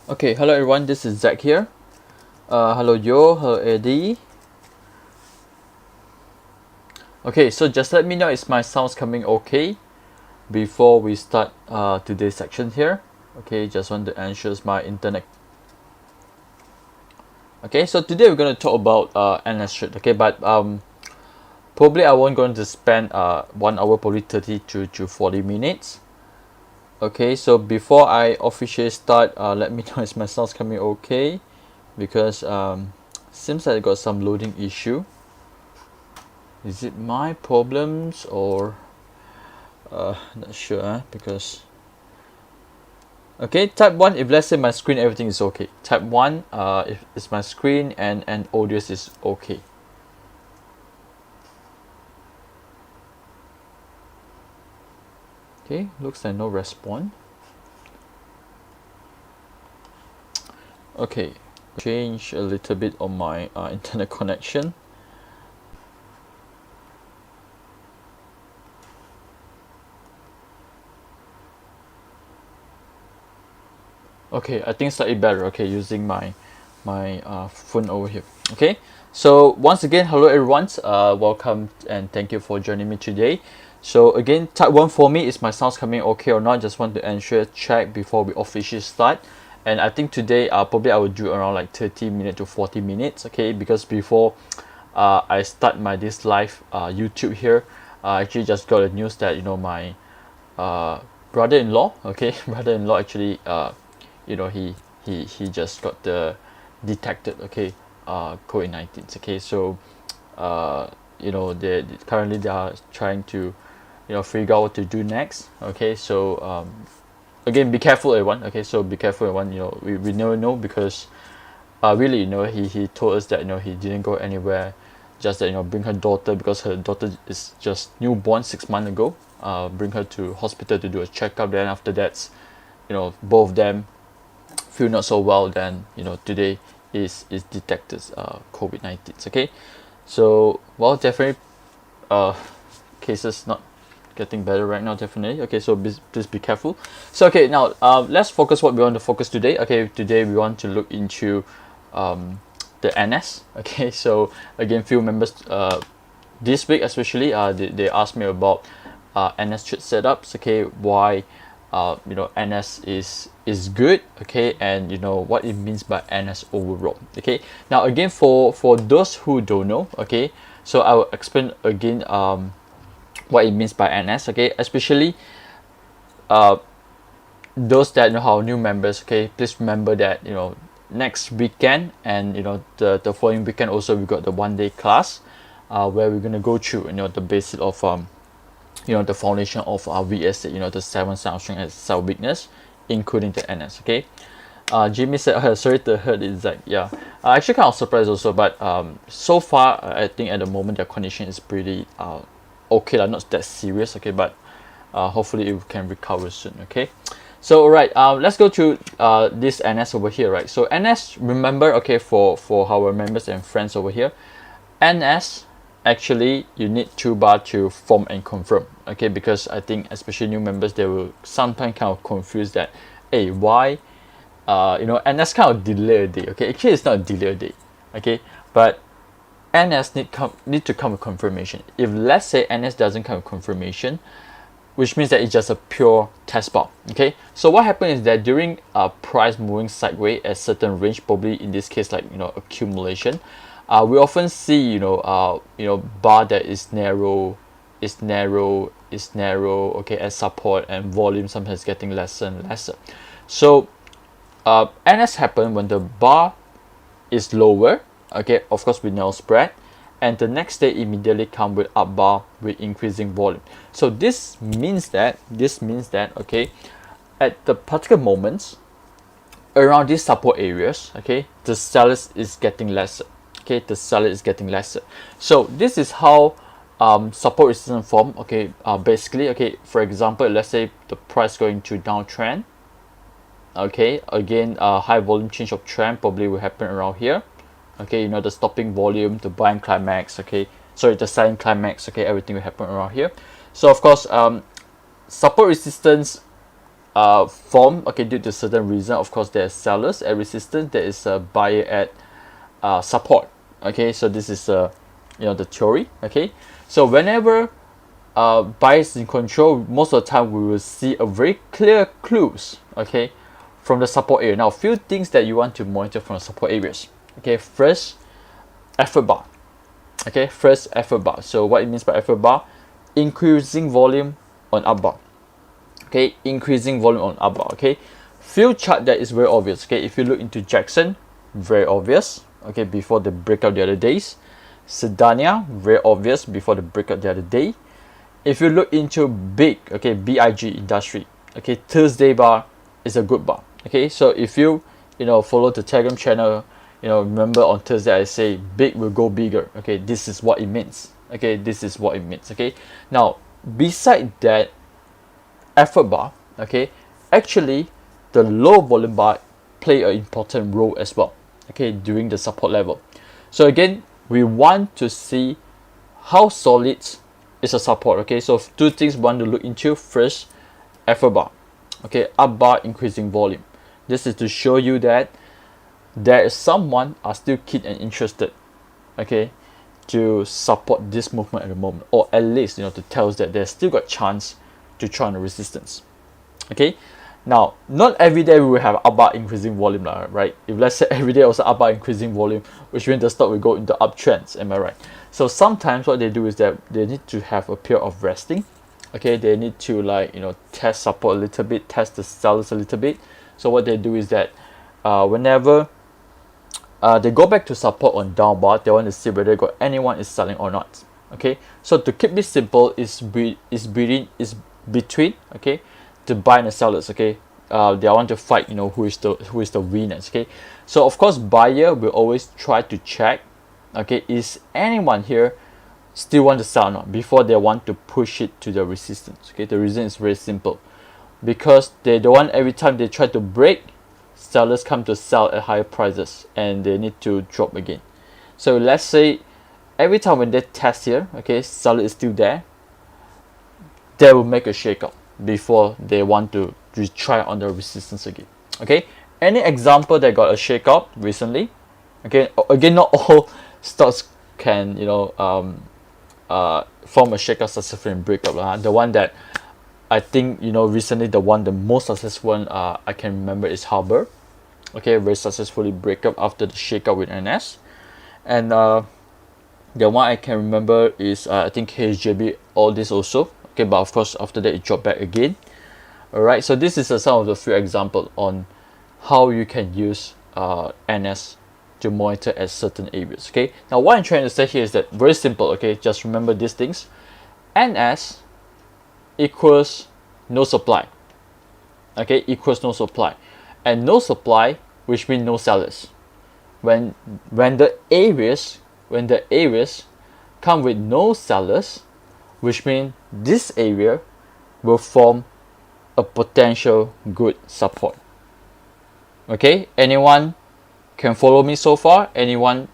Okay, hello everyone, this is Zach here. Hello Yo, hello Eddie. Okay, so just let me know is my sounds coming okay before we start today's section here. Okay, just want to ensure my internet. Okay, so today we're going to talk about NS Street. Okay, but probably I won't going to spend 1 hour, probably 30 to 40 minutes. Okay, so before I officially start, let me know is my sounds coming okay, because seems like I got some loading issue. Is it my problems or not sure, because okay, type 1 if let's say my screen everything is okay. Type 1 if it's my screen and audio is okay. Okay, looks like no response. Okay, change a little bit on my internet connection. Okay, I think slightly better. Okay, using my phone over here. Okay, so once again, hello everyone. Welcome and thank you for joining me today. So again, type 1 for me, is my sounds coming okay or not? Just want to ensure check before we officially start. And I think today probably I will do around like 30 minutes to 40 minutes. Okay, because before I start my this live YouTube here, I actually just got a news that my brother-in-law, okay, brother-in-law actually he just got the detected, okay, COVID-19. Okay, so they currently they are trying to figure out what to do next. Okay, so again, be careful everyone. Okay, so be careful everyone. We never know, because really, he told us that he didn't go anywhere, just that bring her daughter, because her daughter is just newborn 6 months ago, bring her to hospital to do a checkup. Then after that, both of them feel not so well, then today is detected COVID-19. Okay, so well, definitely cases not getting better right now, definitely. Okay, so please be careful. So okay, now let's focus what we want to focus today. Okay, today we want to look into the NS. Okay, so again, few members this week especially they asked me about NS chart setups. Okay, why NS is good, okay, and what it means by NS overall. Okay, now again, for those who don't know, okay, so I will explain again what it means by NS. Okay, especially those that know how new members. Okay, please remember that next weekend and the following weekend also we got the 1 day class where we're gonna go through the basic of the foundation of our VSA, the 7 sound strength and sound weakness, including the NS. Okay, Jimmy said, sorry to hear it, like, yeah, actually kind of surprised also, but so far I think at the moment their condition is pretty okay, like not that serious. Okay, but hopefully it can recover soon. Okay, so alright, let's go to this NS over here, right? So NS, remember, okay, for our members and friends over here, NS, actually you need 2 bar to form and confirm. Okay, because I think especially new members, they will sometimes kind of confuse that, hey, why NS kind of delay a day. Okay, actually it's not a delay a day. Okay, but NS need to come with confirmation. If let's say NS doesn't come with confirmation, which means that it's just a pure test bar. Okay, so what happens is that during price moving sideways at certain range, probably in this case like accumulation, we often see bar that is narrow, okay, as support, and volume sometimes getting lesser and lesser. So NS happen when the bar is lower, okay, of course with no spread, and the next day immediately come with up bar with increasing volume. So this means that okay, at the particular moments around these support areas, okay, the sellers is getting lesser. Okay, the seller is getting lesser. So this is how support resistance form. Okay, basically, okay, for example, let's say the price going to downtrend. Okay, again, high volume change of trend probably will happen around here. Okay, the stopping volume, the buying climax, okay, sorry, the selling climax, okay, everything will happen around here. So of course, support resistance form, okay, due to certain reason. Of course, there's sellers at resistance, there is a buyer at support. Okay, so this is the theory. Okay, so whenever buyers in control, most of the time we will see a very clear clues, okay, from the support area. Now, a few things that you want to monitor from the support areas. Okay, first, effort bar. Okay, first, effort bar. So what it means by effort bar, increasing volume on up bar. Okay, increasing volume on up bar. Okay, few chart that is very obvious. Okay, if you look into Jackson, very obvious. Okay, before the breakout the other days. Sedania, very obvious before the breakout the other day. If you look into big, okay, BIG industry, okay, Thursday bar is a good bar. Okay, so if you follow the Telegram channel, remember on Thursday I say big will go bigger. Okay, this is what it means. Okay, this is what it means. Okay, now beside that effort bar, okay, actually the low volume bar play an important role as well. Okay, during the support level. So again, we want to see how solid is a support. Okay, so two things we want to look into. First, effort bar. Okay, up bar, increasing volume. This is to show you that there is someone are still keen and interested, okay, to support this movement at the moment, or at least to tell us that there's still got chance to try on the resistance. Okay, now not every day we will have up bar increasing volume, right? If let's say every day also up bar increasing volume, which means the stock will go into uptrends. Am I right? So sometimes what they do is that they need to have a period of resting. Okay, they need to test support a little bit, test the sellers a little bit. So what they do is that whenever they go back to support on down bar, they want to see whether anyone is selling or not. Okay, so to keep this simple, is between okay the buy and the sellers. Okay, they want to fight who is the winners. Okay, so of course buyer will always try to check, okay, is anyone here still want to sell or not before they want to push it to the resistance. Okay, the reason is very simple, because they don't want every time they try to break, sellers come to sell at higher prices and they need to drop again. So let's say every time when they test here, okay, seller is still there, they will make a shakeout before they want to retry on the resistance again. Okay, any example that got a shakeout recently? Okay, again, not all stocks can form a shakeout successfully and breakup. The one that I think recently, the most successful one I can remember is Harbor. Okay, very successfully break up after the shakeout with NS. And the one I can remember is I think HJB, all this also. Okay, but of course after that it dropped back again. Alright, so this is some of the few examples on how you can use NS to monitor at certain areas. Okay, now what I'm trying to say here is that very simple. Okay, just remember these things. NS equals no supply. Okay, equals no supply, and no supply, which means no sellers. When the areas come with no sellers, which means this area will form a potential good support. Okay, anyone can follow me so far? Anyone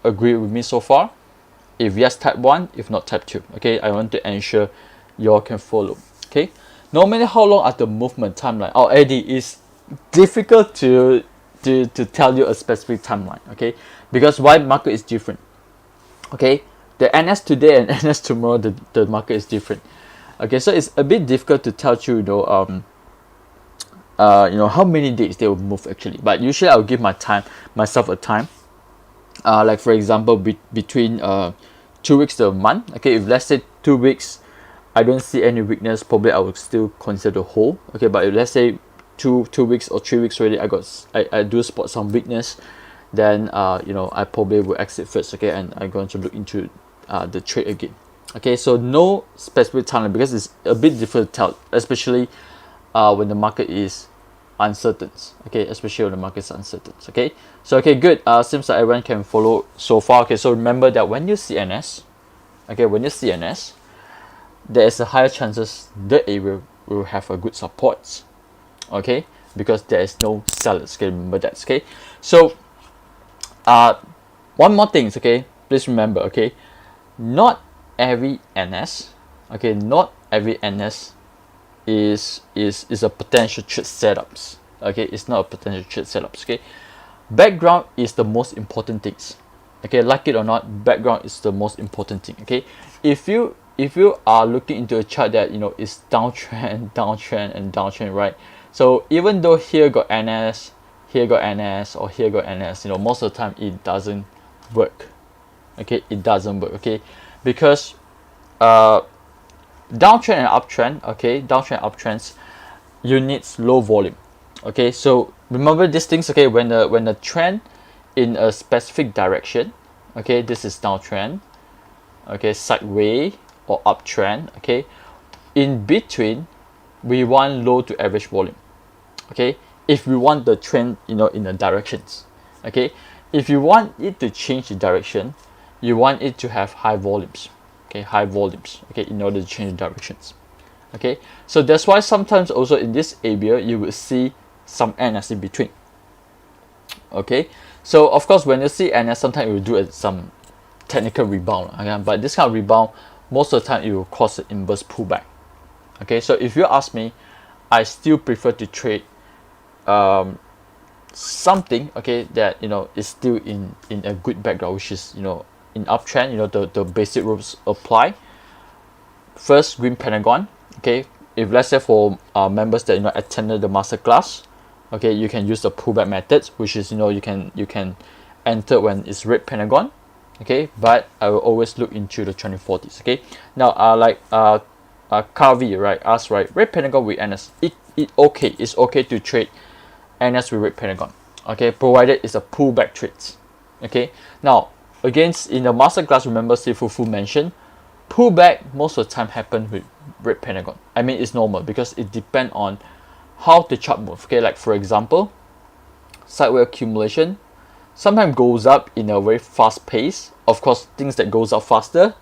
agree with me so far? If yes, type 1. If not, type 2. Okay, I want to ensure you all can follow. Okay, no matter how long are the movement timeline. Oh, Eddie, it's difficult to tell you a specific timeline. Okay, because why? Market is different. Okay, the NS today and NS tomorrow, the market is different. Okay, so it's a bit difficult to tell you how many days they will move actually. But usually I'll give myself a time. Like for example, between 2 weeks to a month. Okay, if let's say 2 weeks, I don't see any weakness, probably I would still consider hold. Okay, but if let's say 2 weeks or 3 weeks already, I do spot some weakness, then I probably will exit first. Okay, and I'm going to look into the trade again. Okay, so no specific timeline because it's a bit difficult to tell, especially when the market is uncertain. Okay, especially when the market is uncertain. Okay, so okay, good. Seems like everyone can follow so far. Okay, so remember that when you see NS, there is a higher chances the area will have a good support. Okay, because there is no sellers. Okay, remember that. Okay, so one more thing. Okay, please remember. Okay, not every NS is a potential trade setups. Okay, it's not a potential trade setups. Okay, background is the most important things. Okay, like it or not, background is the most important thing. Okay, if you are looking into a chart that is downtrend, downtrend, and downtrend, right? So even though here got NS, here got NS, or here got NS, most of the time it doesn't work. Okay, it doesn't work. Okay, because downtrend and uptrend, okay, downtrend and uptrends, you need low volume. Okay, so remember these things. Okay, when the trend in a specific direction, okay, this is downtrend, okay, sideways or uptrend, okay, in between we want low to average volume. Okay, if we want the trend in the directions. Okay, if you want it to change the direction, you want it to have high volumes. Okay, high volumes, okay, in order to change the directions. Okay, so that's why sometimes also in this area you will see some NS in between. Okay, so of course when you see NS, sometimes it will do some technical rebound, okay? But this kind of rebound, most of the time it will cause an inverse pullback. Okay, so if you ask me, I still prefer to trade something, okay, that is still in a good background, which is in uptrend. The basic rules apply. First, green pentagon. Okay, if let's say for members that attended the master class, okay, you can use the pullback methods, which is you can enter when it's red pentagon. Okay, but I will always look into the 2040s. Okay, now Carvey, right, asked, right, red pentagon with NS, it's okay to trade NS with red pentagon, okay, provided it's a pullback trade. Okay, now against in the master class, remember Steve Fufu mentioned pullback most of the time happen with red pentagon. I mean, it's normal because it depends on how the chart move. Okay, like for example, sideways accumulation sometimes goes up in a very fast pace. Of course, things that goes up faster,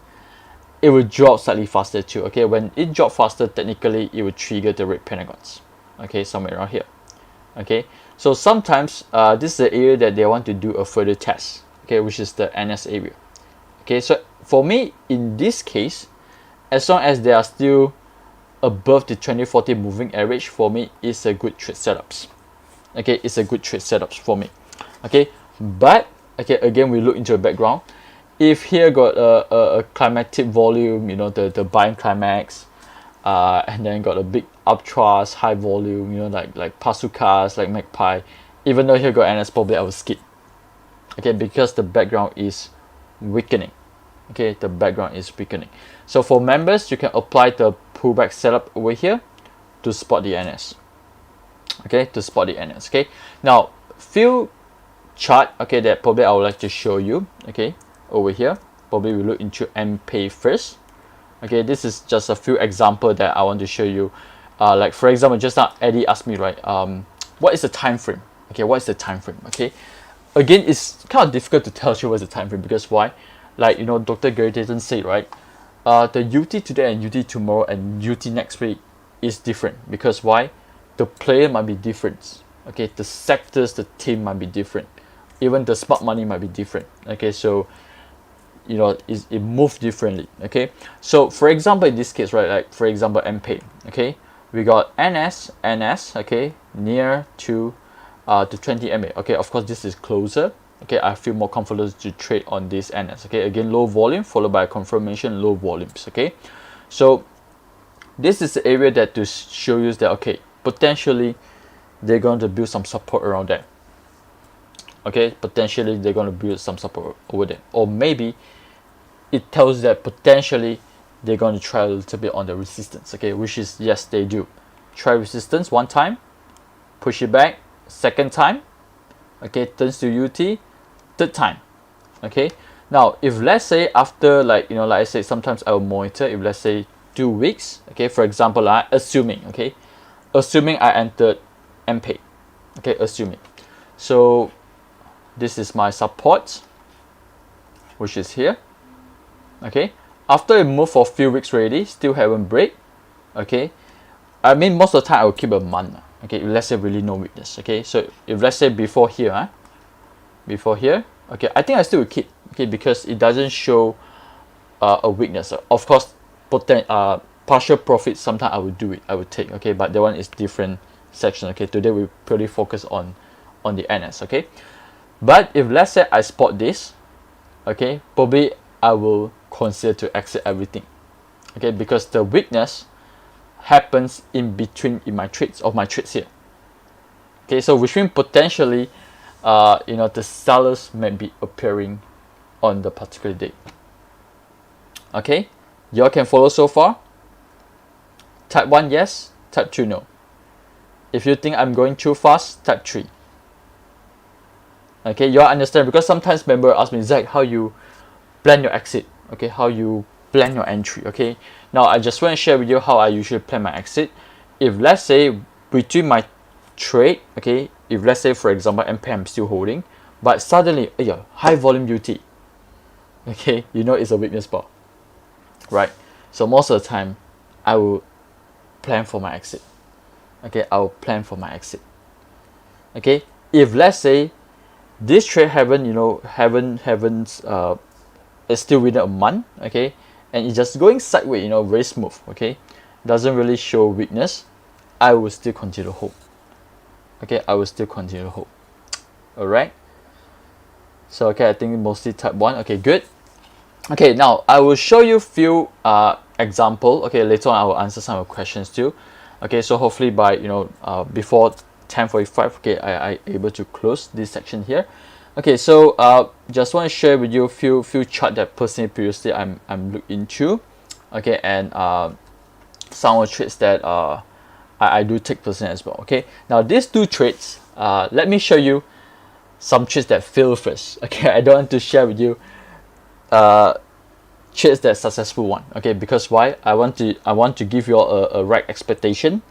it will drop slightly faster too. Okay, when it drop faster, technically it will trigger the red pentagons. Okay, somewhere around here. Okay, so sometimes this is the area that they want to do a further test. Okay, which is the NS area. Okay, so for me in this case, as long as they are still above the 2040 moving average, for me it's a good trade setups. Okay, it's a good trade setups for me. Okay, but okay, again we look into the background. If here got a climatic volume, the buying climax, and then got a big uptrust, high volume, like Pasukas, like Magpie, even though here got NS, probably I will skip. Okay, because the background is weakening. Okay, the background is weakening. So for members, you can apply the pullback setup over here to spot the NS. Okay, to spot the NS. Okay, now few chart, okay, that probably I would like to show you. Okay, over here, probably we look into MPay first. Okay, this is just a few example that I want to show you. Like for example, just now Eddie asked me, right, what is the time frame? Okay, what is the time frame? Okay, again, it's kind of difficult to tell you what's the time frame because why? Like Dr. Gary Dayton said, right, the UT today and UT tomorrow and UT next week is different because why? The player might be different. Okay, the sectors, the team might be different. Even the smart money might be different. Okay, so it moves differently. Okay, so for example in this case, right, like for example MPay, okay, we got NS, okay, near to 20 MA. Okay, of course this is closer. Okay, I feel more comfortable to trade on this NS. Okay, again low volume followed by confirmation, low volumes. Okay, so this is the area that to show you that okay, potentially they're going to build some support around there. Okay, potentially they're going to build some support over there, or maybe it tells that potentially they're going to try a little bit on the resistance. Okay, which is yes, they do try resistance one time, push it back, second time, okay, turns to UT, third time. Okay, now if let's say after like I say, sometimes I will monitor if let's say 2 weeks. Okay, for example, assuming I entered MPay. Okay, assuming. So this is my support, which is here. Okay, after it moved for a few weeks already, still haven't break. Okay, I mean most of the time I will keep a month. Okay, if let's say really no weakness. Okay, so if let's say before here, okay, I think I still will keep. Okay, because it doesn't show a weakness. Of course, partial profit, sometimes I would do it, I would take, okay, but that one is different section. Okay, today we purely focus on the NS. Okay, but if let's say I spot this, okay, probably I will consider to exit everything, okay, because the weakness happens in between in my trades of my trades here. Okay, so which means potentially the sellers may be appearing on the particular date. Okay, y'all can follow so far? Type 1 yes, type 2 no. If you think I'm going too fast, type 3. Okay, you all understand, because sometimes member ask me, Zach, how you plan your exit, okay, how you plan your entry. Okay, now I just want to share with you how I usually plan my exit. If let's say between my trade, okay, if let's say for example MP I'm still holding, but suddenly high volume UT, okay, it's a weakness bar, right? So most of the time I will plan for my exit. Okay, I will plan for my exit. Okay, if let's say this trade it's still within a month, okay, and it's just going sideways, very smooth, okay, doesn't really show weakness, I will still continue to hold. Okay, I will still continue to hold. All right, so okay, I think mostly type 1. Okay, good. Okay, now I will show you few example. Okay, later on I will answer some of the questions too. Okay, so hopefully by before 10:45, okay, I able to close this section here. Okay, so just want to share with you a few chart that personally previously I'm looked into. Okay, and some of the trades that I do take personally as well. Okay, now these two trades, let me show you some trades that fail first. Okay, I don't want to share with you trades that successful one. Okay, because why? I want to give you all a right expectation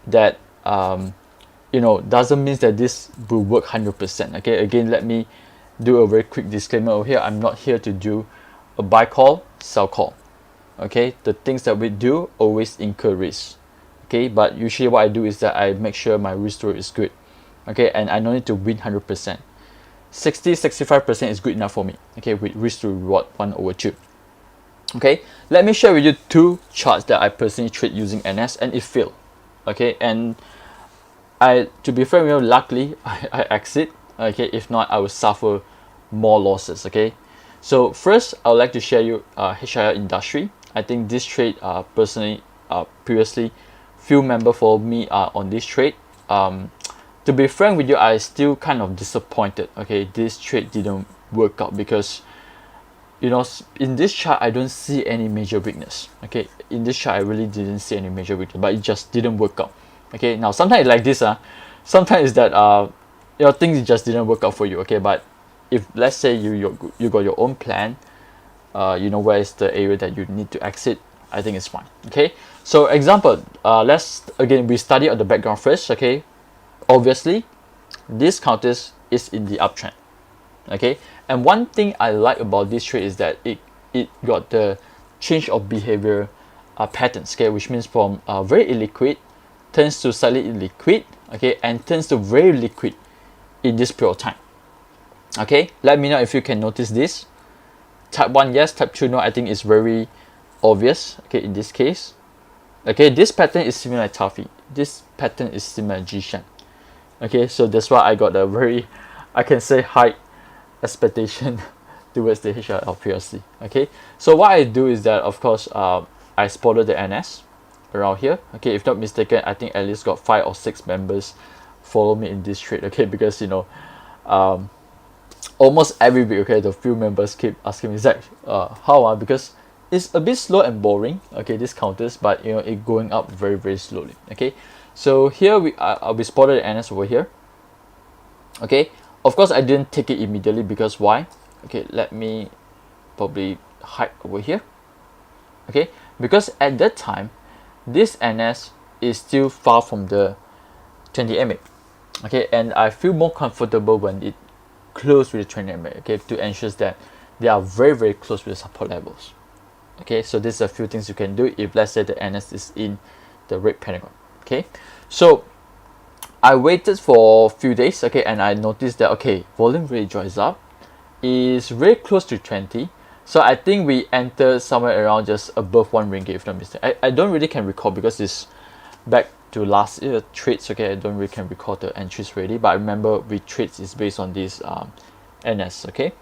that doesn't mean that this will work 100%. Okay, again, let me do a very quick disclaimer over here. I'm not here to do a buy call, sell call. Okay, the things that we do always incur risk. Okay, but usually what I do is that I make sure my risk reward is good. Okay, and I don't need to win 100%. 60-65% is good enough for me. Okay, with risk to reward 1/2. Okay, let me share with you two charts that I personally trade using NS and it failed. Okay, and to be frank with you, luckily I exit. Okay, if not I will suffer more losses. Okay, so first I would like to share you HIR industry. I think this trade personally previously few members follow me on this trade. To be frank with you, I still kind of disappointed. Okay, this trade didn't work out because in this chart I don't see any major weakness. Okay, in this chart I really didn't see any major weakness, but it just didn't work out. Okay, now sometimes like this, sometimes that things just didn't work out for you. Okay, but if let's say you got your own plan, where is the area that you need to exit, I think it's fine. Okay, so example, we study on the background first. Okay, obviously this counters is in the uptrend. Okay, and one thing I like about this trade is that it got the change of behavior patterns. Okay, which means from very illiquid turns to slightly illiquid, okay, and turns to very liquid in this period of time. Okay, let me know if you can notice this. Type 1 yes, type 2 no. I think it's very obvious. Okay, in this case, okay, this pattern is similar to Taffy. This pattern is similar to G-Shan. Okay, so that's why I got a very, I can say, high expectation towards the HRL PLC. Okay, so what I do is that, of course, I spotted the NS around here. Okay, if not mistaken, I think at least got 5 or 6 members follow me in this trade. Okay, because almost every week, okay, the few members keep asking me, Zach, how because it's a bit slow and boring. Okay, this counters, but it going up very, very slowly. Okay, so here we spotted the NS over here. Okay, of course I didn't take it immediately because why? Okay, let me probably hide over here. Okay, because at that time this NS is still far from the 20 MA. Okay, and I feel more comfortable when it close with the 20 MA. Okay, to ensure that they are very, very close with the support levels. Okay, so there's a few things you can do if let's say the NS is in the red pentagon. Okay, so I waited for a few days. Okay, and I noticed that okay, volume really dries up, is very close to 20. So I think we entered somewhere around just above 1 ringgit if not mistaken. I don't really can recall because it's back to last year trades. Okay, I don't really can recall the entries already, but I remember we trades is based on this NS. Okay,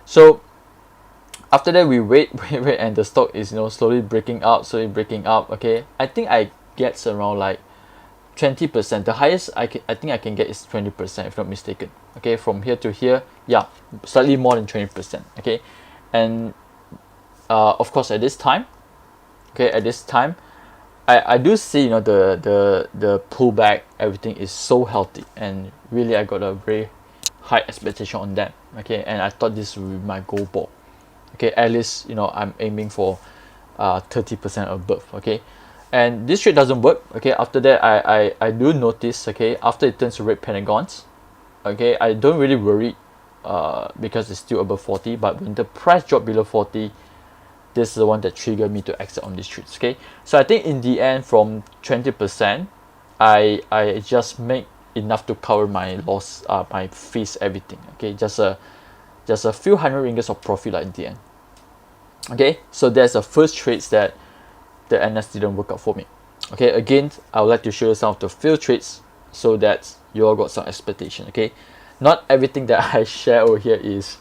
so after that we wait, wait, and the stock is slowly breaking out, okay. I think I gets around like 20%. The highest I think I can get is 20% if not mistaken. Okay, from here to here, yeah, slightly more than 20%. Okay, and of course at this time, I do see the pullback, everything is so healthy, and really I got a very high expectation on that. Okay, and I thought this would be my goal ball. Okay, at least I'm aiming for 30% above. Okay, and this trade doesn't work. Okay, after that I do notice, okay, after it turns to red pentagons, okay, I don't really worry because it's still above 40, but when the price drop below 40, this is the one that triggered me to exit on these trades. Okay, so I think in the end from 20%, I just make enough to cover my loss, my fees, everything. Okay, just a few hundred ringgits of profit like in the end. Okay, so there's the first trades that the NS didn't work out for me. Okay, again, I would like to show you some of the failed trades so that you all got some expectation. Okay, not everything that I share over here is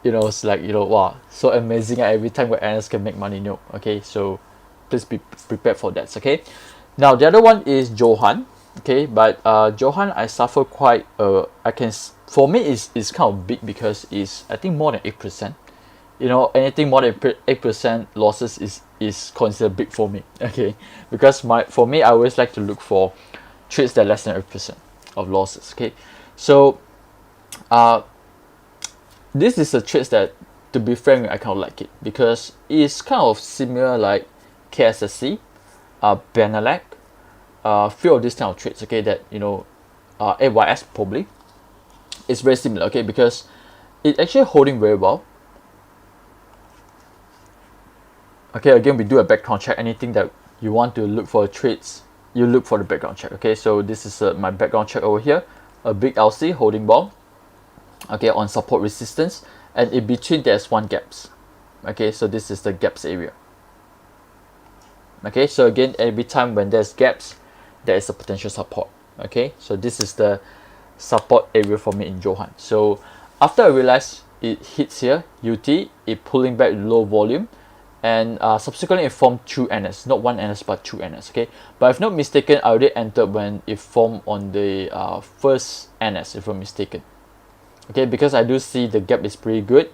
it's like wow, so amazing every time where NS can make money. No. Okay, so please be prepared for that. Okay, now the other one is Johan. Okay, but Johan I suffer quite for me is kind of big because it's I think more than 8%. Anything more than 8% losses is considered big for me. Okay, because for me I always like to look for trades that are less than 8% of losses. Okay, so this is a trade that, to be frank, I kind of like it because it's kind of similar like KSSC, Benelec, few of these kind of trades. Okay, that AYS probably is very similar. Okay, because it's actually holding very well. Okay, again, we do a background check. Anything that you want to look for trades, you look for the background check. Okay, so this is my background check over here. A big LC holding ball. Okay, on support resistance, and in between there's one gaps. Okay, so this is the gaps area. Okay, so again, every time when there's gaps, there is a potential support. Okay, so this is the support area for me in Johan. So after I realized it hits here, UT, it pulling back low volume, and subsequently it formed 2 NS, not 1 NS but 2 NS. Okay, but if not mistaken, I already entered when it formed on the first NS, if I'm mistaken. Okay, because I do see the gap is pretty good.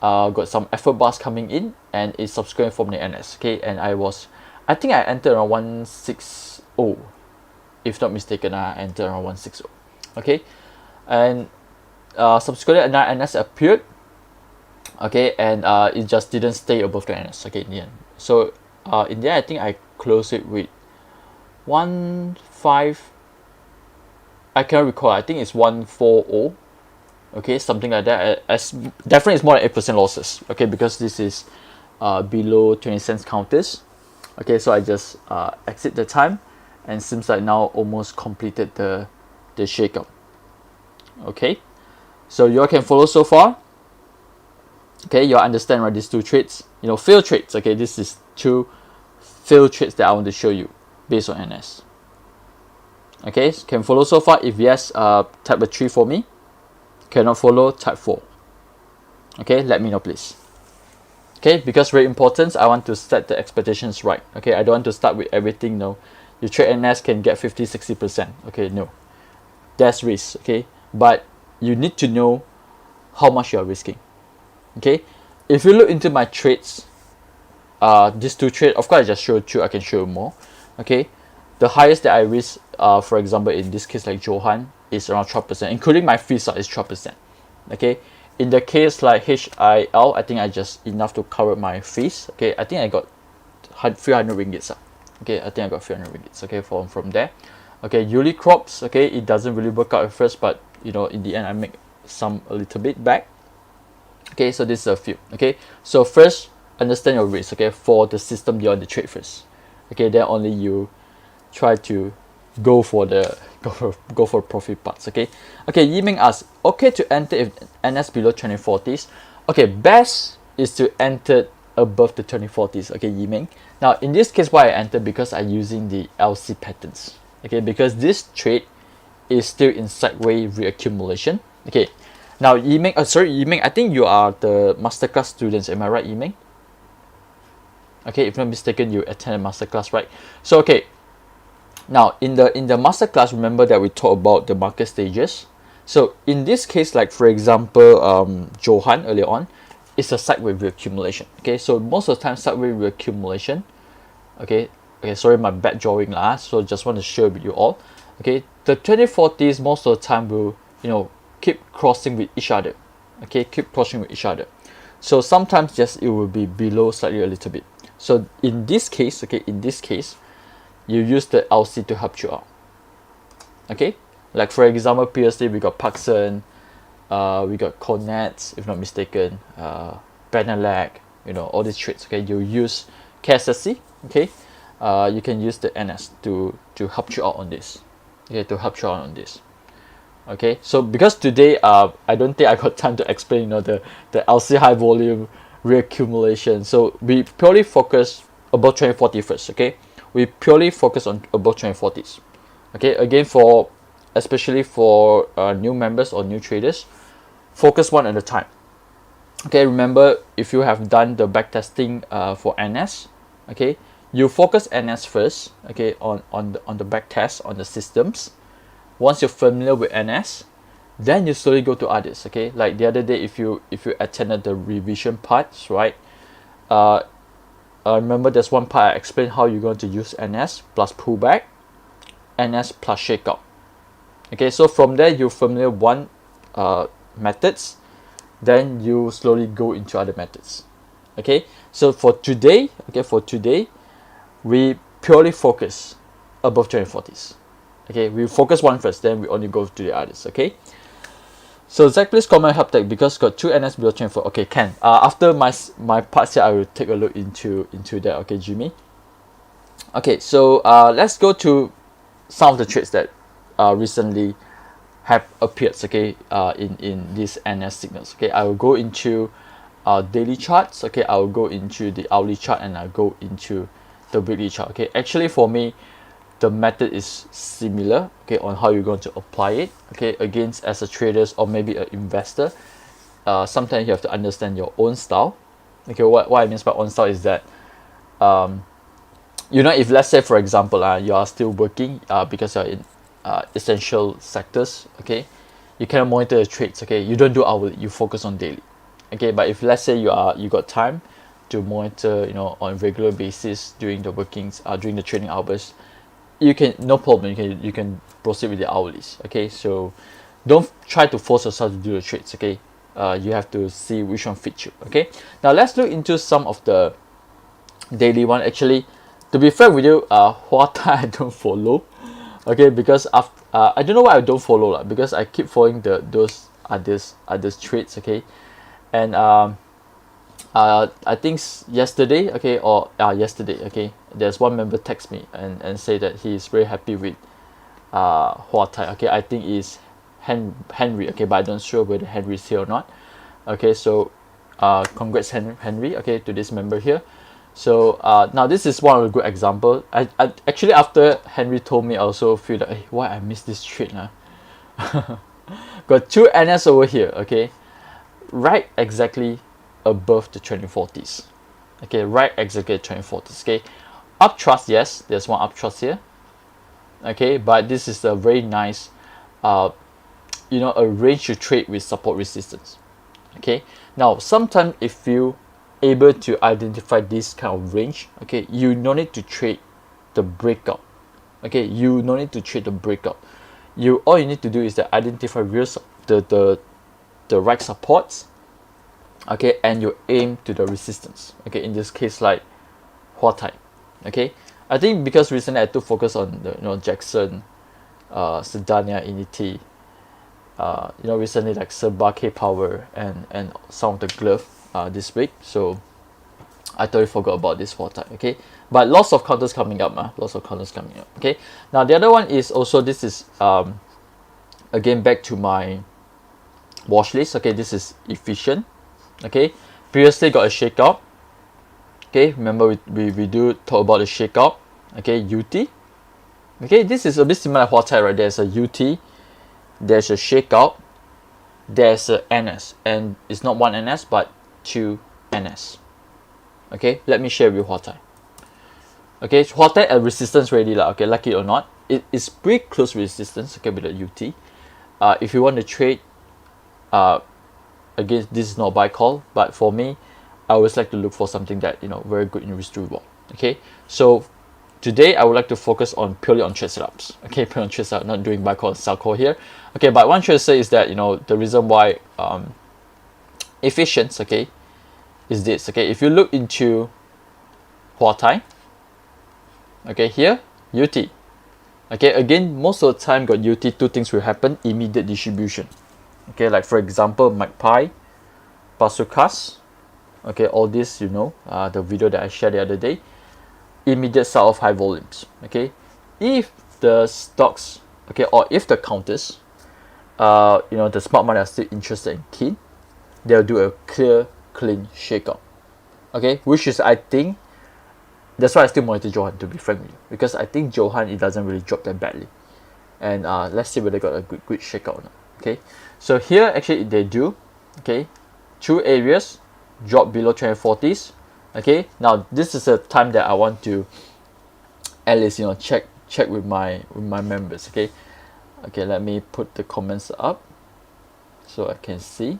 Got some effort bars coming in, and it's subsequently from the NS. Okay, and I think I entered around 160, if not mistaken. I entered around 160. Okay, and subsequently another NS appeared. Okay, and it just didn't stay above the NS. Okay, in the end. So in the end, I think I closed it with 1.5. I can't recall. I think it's 1.40. Okay, something like that. As definitely it's more than 8% losses. Okay, because this is below 20 cents counters. Okay, so I just exit the time, and seems like now almost completed the shakeout. Okay, so you all can follow so far. Okay, you all understand, right? These two trades, failed trades. Okay, this is 2 failed trades that I want to show you based on NS. Okay, can follow so far? If yes, type a 3 for me. Cannot follow, type 4. Okay, let me know please. Okay, because very important, I want to set the expectations right. Okay, I don't want to start with everything. No, you trade NS can get 50-60%. Okay, no, that's risk. Okay, but you need to know how much you are risking. Okay, if you look into my trades, these 2 trades, of course I just showed you, I can show you more. Okay, the highest that I risk, for example in this case like Johan, is around 12%, including my fees is 12%. Okay, in the case like HIL, I think I just enough to cover my fees. Okay, I think I got 300 ringgits. Okay, I think I got 300 ringgits. Okay, from there. Okay, Yuli crops. Okay, it doesn't really work out at first, but in the end I make a little bit back. Okay, so this is a few. Okay, so first understand your risk. Okay, for the system you want to trade first. Okay, then only you try to go for profit parts. Okay, Yiming asks, okay to enter if NS below 2040s. Okay, best is to enter above the 2040s, okay, Yiming. Now in this case, why I enter, because I'm using the LC patterns, okay, because this trade is still in sideway reaccumulation, okay. Now Yiming, sorry Yiming, I think you are the masterclass students, am I right, Yiming? Okay, if not mistaken, you attended masterclass, right? So okay, now in the masterclass, remember that we talked about the market stages. So in this case, like for example, Johan earlier on, it's a sideways reaccumulation. Okay, so most of the time sideways reaccumulation. Okay, sorry, my bad drawing lah. So just want to share with you all. Okay, the 2040s most of the time will, you know, keep crossing with each other. Okay, keep crossing with each other. So sometimes just it will be below slightly a little bit. So in this case, okay, in this case, you use the LC to help you out. Okay, like for example, previously we got Parkson, we got Cornets, if not mistaken, Benelec, you know, all these trades. Okay, you use KSSC. Okay, you can use the NS to help you out on this. Okay, to help you out on this. Okay, so because today I don't think I got time to explain, you know, the LC high volume reaccumulation. So we purely focus above 2040 first. Okay, we purely focus on above 2040s. Okay, again, for especially for new members or new traders, focus one at a time. Okay, remember, if you have done the backtesting for NS, okay, you focus NS first, okay, on the backtest on the systems. Once you're familiar with NS, then you slowly go to others. Okay, like the other day, if you attended the revision parts, right? Remember, there's one part I explained how you're going to use NS plus pullback, NS plus shakeout. Okay, so from there you familiar one methods, then you slowly go into other methods. Okay, so for today, we purely focus above 2040s. Okay, we focus one first, then we only go to the others. Okay, so Zach, please comment help tech because got two NS below 24. Okay, Ken. After my parts here, I will take a look into that. Okay, Jimmy. Okay, so let's go to some of the trades that recently have appeared. Okay, in these NS signals. Okay, I will go into daily charts. Okay, I will go into the hourly chart, and I'll go into the weekly chart. Okay, actually for me, the method is similar, okay, on how you're going to apply it. Okay, against as a traders or maybe an investor, sometimes you have to understand your own style. Okay, what I mean by own style is that you know, if let's say for example you are still working because you're in essential sectors, okay, you cannot monitor the trades. Okay, you don't do hourly, you focus on daily. Okay, but if let's say you got time to monitor, you know, on regular basis during the workings during the trading hours, you can, no problem, you can proceed with the hourlies. Okay, so don't try to force yourself to do the trades. Okay, you have to see which one fits you. Okay, now let's look into some of the daily one. Actually, to be fair with you, Huata I don't follow. Okay, because after, I don't know why I don't follow because I keep following those others trades. Okay, and I think yesterday, okay, okay, there's one member text me and say that he is very happy with Huatai. Okay, I think is Henry. Okay, but I'm not sure whether Henry is here or not. Okay, so congrats Henry. Okay, to this member here. So now this is one of the good example. I actually, after Henry told me, I also feel that, hey, why I missed this trade now. Got two NS over here. Okay, right exactly above the 2040s. Okay, right exactly 2040s. Okay, up trust, yes, there's one up trust here. Okay, but this is a very nice you know, a range to trade with support resistance. Okay, now sometimes if you able to identify this kind of range, okay, you no need to trade the breakout. Okay, you no need to trade the breakout. All you need to do is to identify real the right supports, okay, and you aim to the resistance. Okay, in this case like Huatai. Okay, I think because recently I took focus on the, you know, Jackson, Sedania, Initi, you know, recently like Serba, K Power, and some of the glove this week, so I totally forgot about this Huatai. Okay, but lots of counters coming up, lots of counters coming up. Okay, now the other one is also, this is again back to my watch list. Okay, this is efficient. Okay, previously got a shakeout. Okay, remember we do talk about the shakeout. Okay, UT. Okay, this is a bit similar to Huatai, right? There's a UT, there's a shakeout, there's a NS, and it's not one NS but two NS. Okay, let me share with Huatai. Okay, Huatai at resistance ready lah. Okay, like it or not, it is pretty close resistance. Okay, with the UT. If you want to trade, again, this is not a buy call, but for me, I always like to look for something that, you know, very good in risk to reward. Okay, so today I would like to focus on purely on trade setups. Okay, purely on trade setup, not doing buy call and sell call here. Okay, but one trying to say is that, you know, the reason why efficient, okay, is this. Okay, if you look into Huatai, okay, here UT. Okay, again, most of the time got UT, two things will happen: immediate distribution. Okay, like for example, Magpie, Pasukas. Okay, all this, you know, the video that I shared the other day, immediate sell of high volumes. Okay, if the stocks, okay, or if the counters, you know, the smart money are still interested and keen, they'll do a clean shakeout. Okay, which is, I think, that's why I still monitor Johan, to be frank with you, because I think Johan, it doesn't really drop that badly. And let's see whether they got a good shakeout or not. Okay, so here actually they do. Okay, two areas drop below 240s. Okay, now this is a time that I want to at least, you know, check with my members. Okay, let me put the comments up so I can see.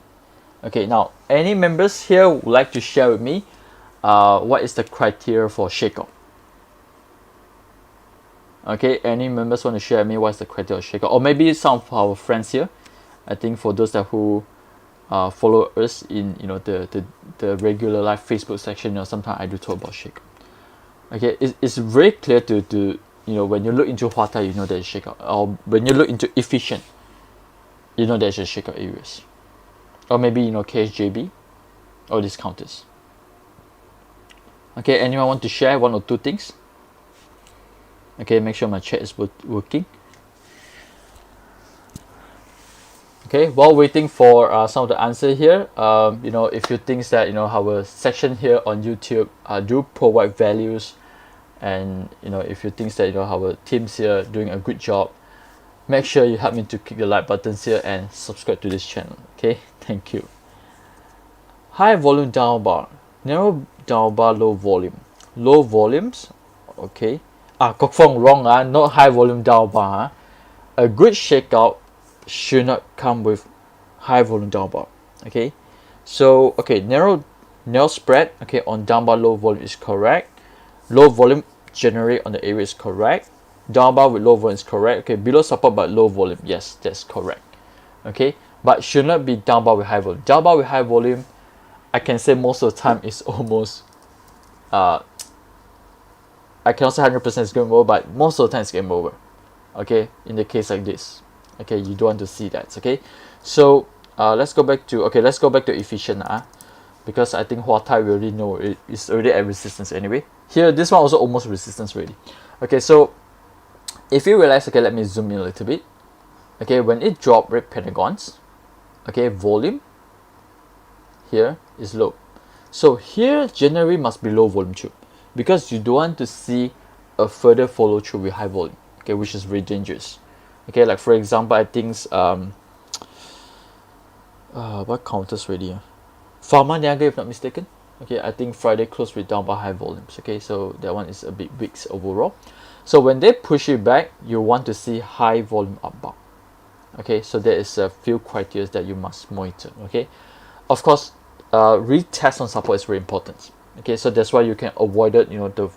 Okay, now any members here would like to share with me what is the criteria for shakeout? Okay, any members want to share with me what's the criteria of shakeout? Or maybe some of our friends here. I think for those that who follow us in, you know, the regular live Facebook section, you know, sometimes I do talk about shakeout. Okay, it's very clear to you know, when you look into Huatai, you know there's shakeout. Or when you look into efficient, you know there's a shakeout areas. Or maybe, you know, KSJB or these counters. Okay, anyone want to share one or two things? Okay, make sure my chat is working. Okay, while waiting for some of the answer here, you know, if you think that, you know, our section here on YouTube do provide values, and, you know, if you think that, you know, our teams here doing a good job, make sure you help me to click the like buttons here and subscribe to this channel. Okay, thank you. High volume down bar, narrow down bar, low volume, low volumes. Okay, Kok Fong wrong, not high volume down bar. A good shakeout should not come with high volume down bar. Okay, so okay, narrow spread, okay, on down bar low volume is correct. Low volume generate on the area is correct. Down bar with low volume is correct. Okay, below support but low volume, yes, that's correct. Okay, but should not be down bar with high volume. Down bar with high volume, I can say most of the time is almost I cannot say 100% is game over, but most of the time it's game over. Okay, in the case like this. Okay, you don't want to see that. Okay, so let's go back to efficient because I think Huatai we already know it's already at resistance anyway. Here, this one also almost resistance already. Okay, so if you realize, okay, let me zoom in a little bit. Okay, when it dropped red pentagons, okay, volume here is low. So here generally must be low volume too, because you don't want to see a further follow through with high volume. Okay, which is very dangerous. Okay, like for example, I think what counters already? Pharma Niaga, if not mistaken. Okay, I think Friday closed with down by high volumes. Okay, so that one is a bit weak overall. So when they push it back, you want to see high volume upbound. Okay, so there is a few criteria that you must monitor. Okay, of course, retest on support is very important. Okay, so that's why you can avoid it, you know,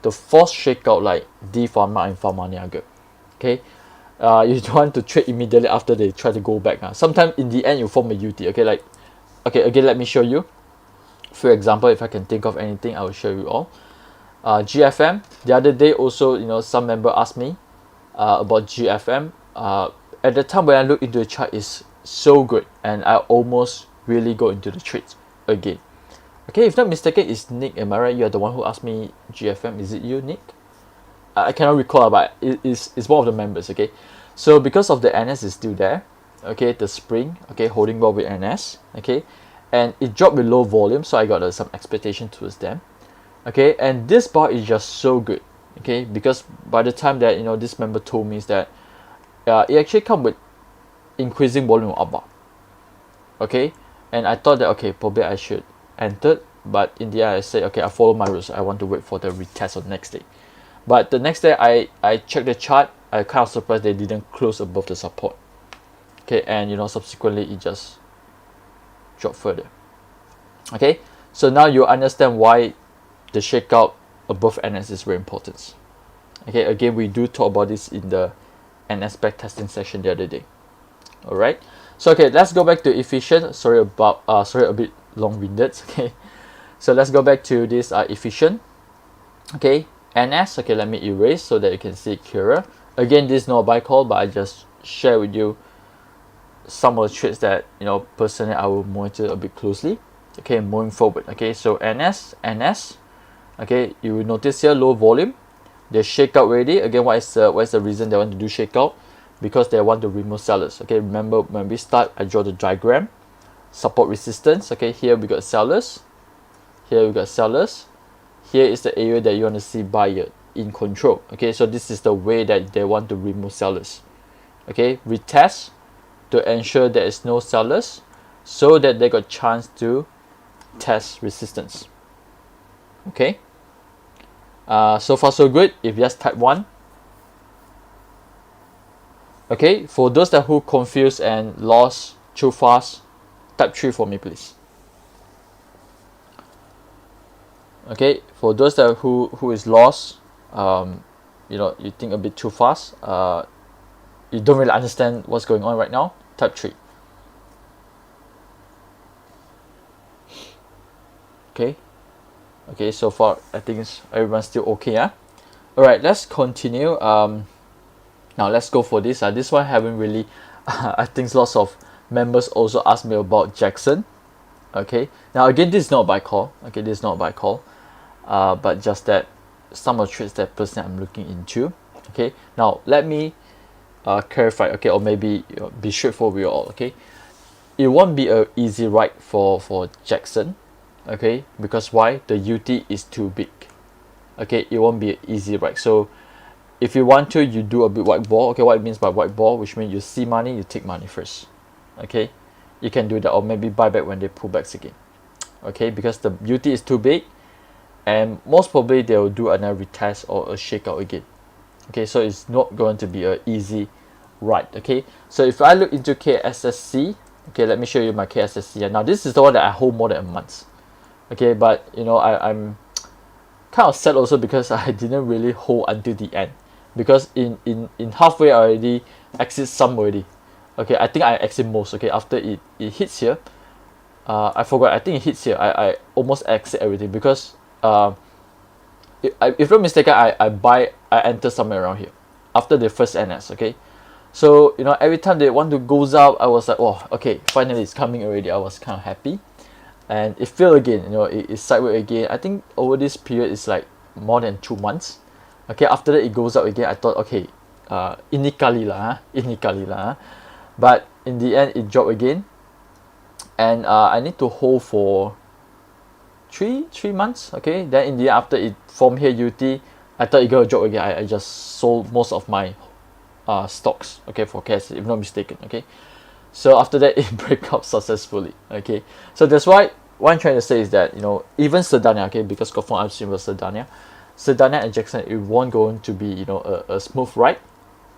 the forced shakeout like D Pharma and Pharma Niaga. Okay, you don't want to trade immediately after they try to go back. Sometimes in the end you form a UT. Okay, like, okay, again, let me show you. For example, if I can think of anything, I will show you all. GFM, the other day also, you know, some member asked me about GFM. At the time when I look into the chart, is so good, and I almost really go into the trades again. Okay, if not mistaken, it's Nick. Am I right? You are the one who asked me GFM. Is it you, Nick? I cannot recall, but it's one of the members. Okay, so because of the NS is still there. Okay, the spring. Okay, holding well with NS. Okay, and it dropped with low volume, so I got some expectation towards them. Okay, and this bar is just so good. Okay, because by the time that this member told me is that it actually come with increasing volume of bar. Okay, and I thought that okay, probably I should enter, but in the end I said okay, I follow my rules. I want to wait for the retest on the next day. But the next day I checked the chart. I kind of surprised they didn't close above the support. Okay, and subsequently it just dropped further. Okay, so now you understand why the shakeout above NS is very important. Okay, again, we do talk about this in the NS back testing session the other day. All right, so okay, let's go back to efficient. Sorry a bit long-winded. Okay, so let's go back to this efficient. Okay, NS. Okay, let me erase so that you can see it clearer. Again, this is not a buy call, but I just share with you some of the trades that personally I will monitor a bit closely. Okay, moving forward. Okay, so NS. Okay, you will notice here low volume. They shake out already. Again, what is the reason they want to do shakeout? Because they want to remove sellers. Okay, remember when we start, I draw the diagram, support resistance. Okay, here we got sellers, here we got sellers, here is the area that you want to see buyer in control. Okay, so this is the way that they want to remove sellers. Okay, retest to ensure there is no sellers, so that they got chance to test resistance. Okay, so far so good. If yes, type 1. Okay, for those that who confused and lost too fast, type 3 for me, please. Okay, for those that who is lost, you think a bit too fast, you don't really understand what's going on right now, type 3. Okay, so far I think everyone's still okay. Yeah, all right, let's continue. Now let's go for this. This one haven't really I think lots of members also asked me about Jackson. Okay, now again, this is not a buy call. Okay, this is not a buy call, but just that some of the trades that personally I'm looking into. Okay, now let me clarify. Okay, or maybe be straightforward with you all. Okay, it won't be a easy ride for Jackson. Okay, because why? The UT is too big. Okay, it won't be an easy ride. So if you want to, you do a bit white ball. Okay, what it means by white ball, which means you see money, you take money first. Okay, you can do that, or maybe buy back when they pull back again. Okay, because the UT is too big, and most probably they will do another retest or a shakeout again. Okay, so it's not going to be an easy ride. Okay, so if I look into KSSC, okay, let me show you my KSSC. Now this is the one that I hold more than a month. Okay, but I'm kind of sad also because I didn't really hold until the end, because in halfway I already exit some already. Okay, I think I exit most. Okay, after it hits here, I forgot, I think it hits here, I almost exit everything, because if I'm mistaken, I enter somewhere around here after the first NS. Okay, so every time they want to goes up, I was like, oh, okay, finally it's coming already. I was kind of happy, and it fell again. It's sideways again. I think over this period is like more than 2 months. Okay, after that it goes up again. I thought, okay, inikali lah, but in the end it dropped again, and I need to hold for three months. Okay, then in the end, after it formed here UT, I thought it gonna drop again. I just sold most of my stocks. Okay, for cash, if not mistaken. Okay, so after that it break up successfully. Okay, so that's why what I'm trying to say is that even Sedania, okay, because confirm I'm seeing Sedania and Jackson, it won't going to be a smooth ride.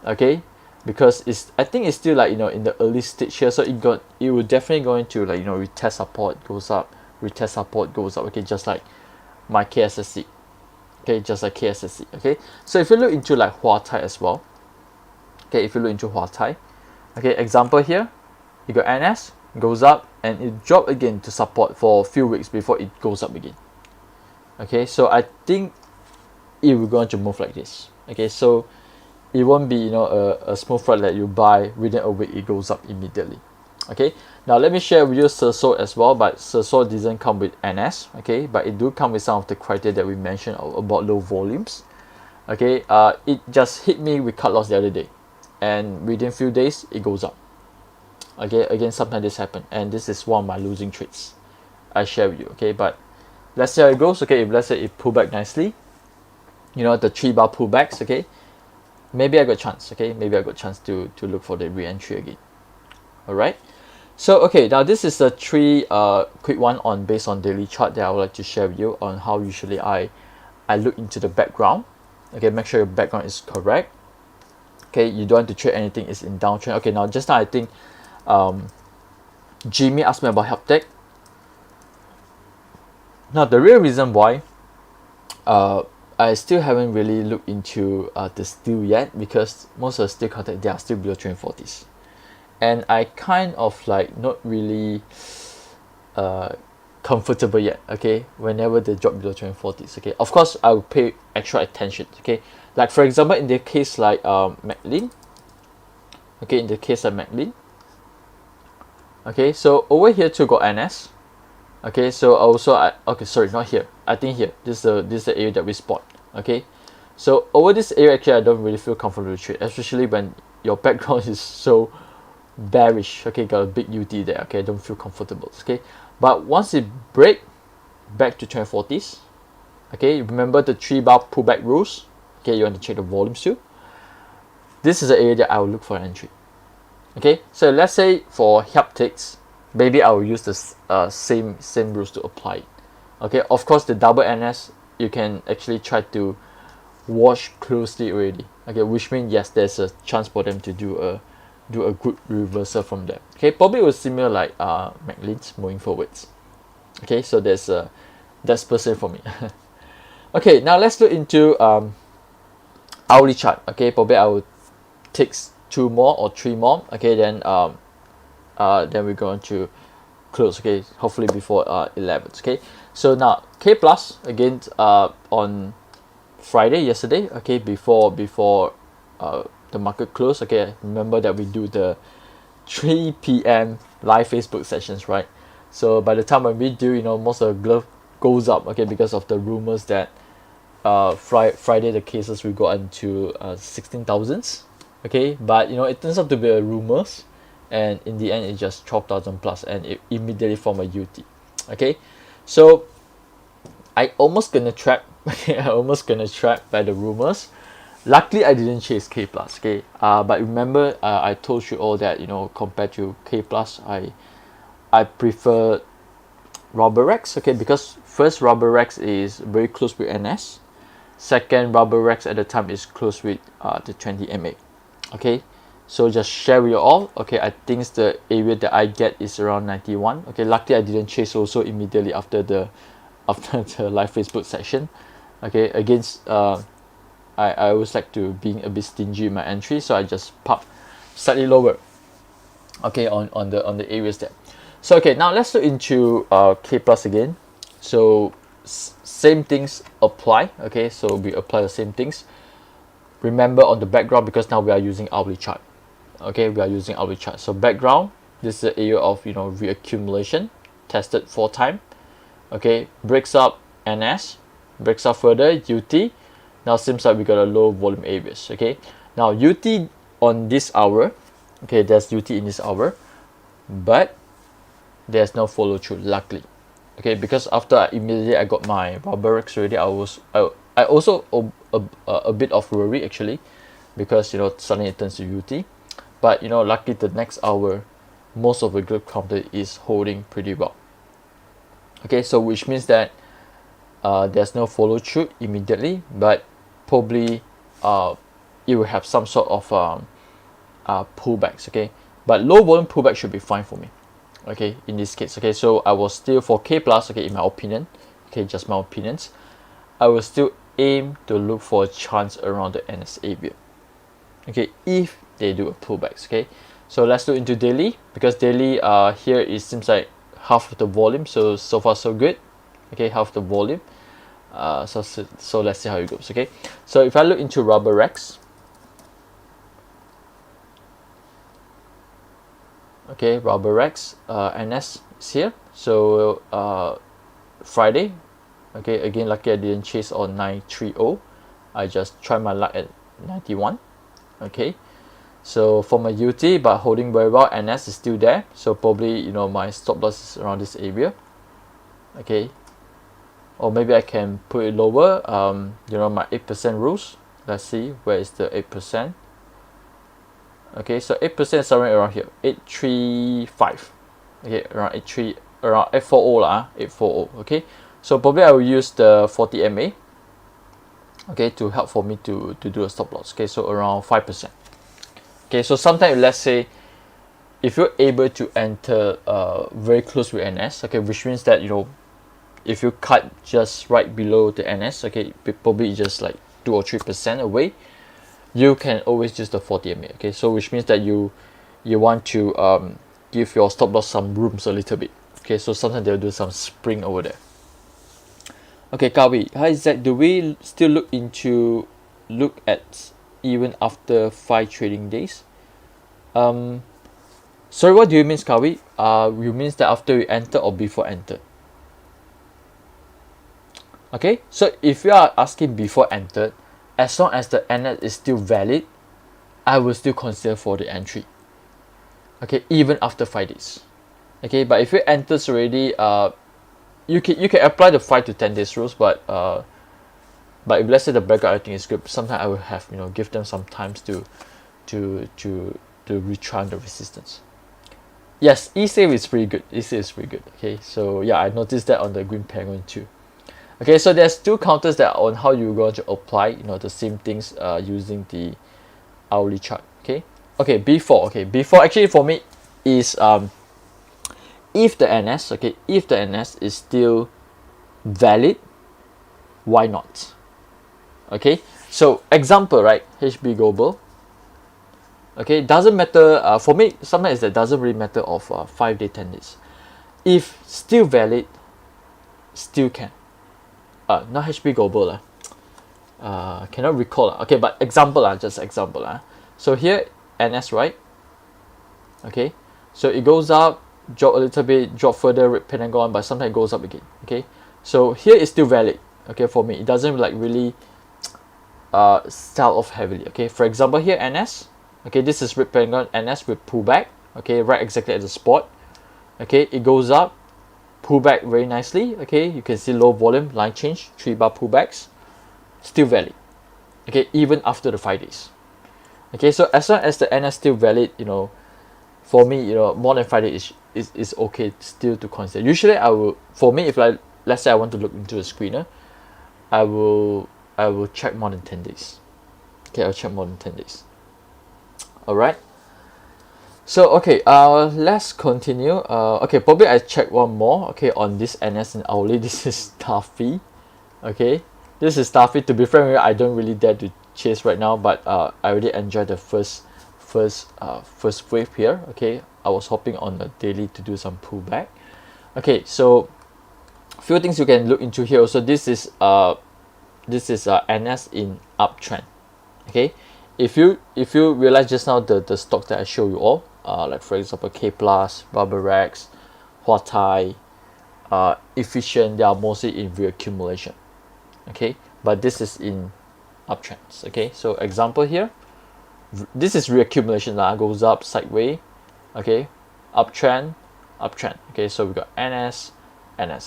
Okay, because I think it's still like in the early stage here, so it will definitely going to like retest support, goes up, retest support, goes up. Okay, just like my KSSC. Okay, just like KSSC. Okay, so if you look into like Huatai as well, okay, if you look into Huatai, okay, example here, you got NS, goes up, and it dropped again to support for a few weeks before it goes up again. Okay, so I think it will going to move like this. Okay, so it won't be a smooth ride that you buy within a week it goes up immediately. Okay, now let me share with you Serso as well, but Serso doesn't come with NS. Okay, but it do come with some of the criteria that we mentioned about low volumes. Okay, it just hit me with cut loss the other day, and within few days it goes up. Okay, again, sometimes this happen, and this is one of my losing trades. I share with you. Okay, but let's see how it goes. Okay, if let's say it pull back nicely, you know, the 3 bar pullbacks, okay, maybe I got chance. Okay, maybe I got chance to look for the re-entry again. All right. So okay, now this is the 3 quick one on based on daily chart that I would like to share with you on how usually I look into the background. Okay, make sure your background is correct. Okay, you don't want to trade anything is in downtrend. Okay, now just now I think Jimmy asked me about help tech. Now the real reason why I still haven't really looked into the steel yet, because most of the steel contact, they are still below 340s, and I kind of like not really comfortable yet. Okay, whenever they drop below 340s, okay, of course I will pay extra attention. Okay, like for example in the case like McLean. Okay, in the case of McLean. Okay, so over here to go NS. Okay, so also okay, sorry, not here, I think here, this is the area that we spot. Okay, so over this area actually I don't really feel comfortable to trade, especially when your background is so bearish. Okay, got a big UT there. Okay, I don't feel comfortable. Okay, but once it break back to 240s, okay, remember the 3 bar pullback rules. Okay, you want to check the volumes too. This is the area that I will look for an entry. Okay, so let's say for help ticks, maybe I will use the same rules to apply it. Okay, of course the double NS you can actually try to watch closely already. Okay, which means yes, there's a chance for them to do a good reversal from there. Okay, probably was similar like McLean's moving forwards. Okay, so that's per se for me. Okay, now let's look into hourly chart. Okay, probably I will take 2 more or 3 more. Okay, then we're going to close. Okay, hopefully before 11. Okay, so now K plus again on Friday yesterday. Okay, before the market close. Okay, remember that we do the 3 p.m. live Facebook sessions, right? So by the time when we do, you know, most of the glove goes up. Okay, because of the rumors that Friday the cases will go into 16,000s. Okay, but you know, it turns out to be a rumors, and in the end it's just 12,000 plus, and it immediately form a UT. Okay, so I almost gonna trap. Okay, I almost gonna trap by the rumors. Luckily I didn't chase K plus. Okay, but remember I told you all that, you know, compared to K plus, I prefer Rubber X. Okay, because first Rubber X is very close with NS. Second, Rubber X at the time is close with the 20 MA. Okay, so just share with you all. Okay, I think the area that I get is around 91. Okay, luckily I didn't chase also immediately after the live Facebook session. Okay, against I always like to being a bit stingy in my entry, so I just pop slightly lower. Okay, on the areas there. So okay, now let's look into K plus again. So same things apply. Okay, so we apply the same things. Remember on the background, because now we are using hourly chart. Okay, we are using hourly chart. So background, this is the area of, you know, reaccumulation, tested 4 times. Okay, breaks up NS, breaks up further UT. Now seems like we got a low volume areas. Okay, now UT on this hour. Okay, there's UT in this hour, but there's no follow through, luckily. Okay, because after immediately I got my Rubber X already, I also a bit of worry actually, because you know suddenly it turns to UT. But you know, luckily the next hour, most of the group counter is holding pretty well. Okay, so which means that there's no follow through immediately, but probably it will have some sort of pullbacks. Okay, but low volume pullback should be fine for me. Okay, in this case. Okay, so I will still for K plus. Okay, in my opinion. Okay, just my opinions. I will still aim to look for a chance around the NS area. Okay, if they do a pullbacks. Okay, so let's look into daily, because daily here it seems like half of the volume, so far so good. Okay, half the volume. So let's see how it goes. Okay, so if I look into Rubber X, okay, Rubber X NS is here. So Friday, okay, again lucky I didn't chase on 930. I just try my luck at 91. Okay, so for my UT, but holding very well. NS is still there, so probably, you know, my stop loss is around this area. okay, or maybe I can put it lower. You know, my 8% rules. Let's see, where is the 8%? Okay, so 8% is somewhere around here, 835. Okay, around 83, around 840 lah, 840. Okay, so probably I will use the 40 MA. Okay, to help for me to do a stop loss. Okay, so around 5%. Okay, so sometimes let's say if you're able to enter very close with NS, okay, which means that, you know, if you cut just right below the NS, okay, probably just like 2 or 3% away, you can always use the 40 MA. Okay, so which means that you want to give your stop loss some rooms a little bit. Okay, so sometimes they'll do some spring over there. Okay, Kawi, hi Zach, do we still look at even after 5 trading days? Sorry, what do you mean, Kawi? You means that after you enter or before enter? Okay, so if you are asking before entered, as long as the NS is still valid, I will still consider for the entry. Okay, even after 5 days. Okay, but if it enters already, you can apply the 5 to 10 days rules, but if let's say the breakout I think is good, sometimes I will have, you know, give them some times to retry the resistance. Yes, E-Save is pretty good. E-Save is pretty good. Okay, so yeah, I noticed that on the Green Penguin too. Okay, so there's two counters that are on how you're going to apply, you know, the same things using the hourly chart. Okay, before actually for me is if the NS, okay, if the NS is still valid, why not? Okay, so example, right, HB Global. Okay, doesn't matter for me. Sometimes it doesn't really matter of 5 day, 10 days. If still valid, still can. Not HB Global cannot recall. Okay, but example just example So here NS, right? Okay, so it goes up, drop a little bit, drop further, red pentagon, but sometimes it goes up again. Okay, so here is still valid. Okay, for me it doesn't like really sell off heavily. Okay, for example here NS. Okay, this is red pentagon NS with pullback. Okay, right exactly at the spot. Okay, it goes up, pull back very nicely. Okay, you can see low volume line change, 3 bar pullbacks, still valid. Okay, even after the 5 days. Okay, so as long as the NS still valid, you know, for me, you know, more than 5 days is okay still to consider. Usually I will, for me, if let's say I want to look into a screener, I will check more than 10 days. Okay, I'll check more than 10 days. All right. So okay, let's continue. Okay, probably I check one more. Okay, on this NS and hourly, this is Taffy. Okay, this is Taffy. To be frank with you, I don't really dare to chase right now, but I really enjoy the first wave here. Okay, I was hoping on the daily to do some pullback. Okay, so few things you can look into here. Also, this is NS in uptrend. Okay, if you realize just now the stocks that I show you all, like for example K Plus, Barberex, Huatai, Efficient, they are mostly in reaccumulation. Okay, but this is in uptrends. Okay, so example here, this is reaccumulation goes up sideways. Okay, uptrend. Okay, so we got NS.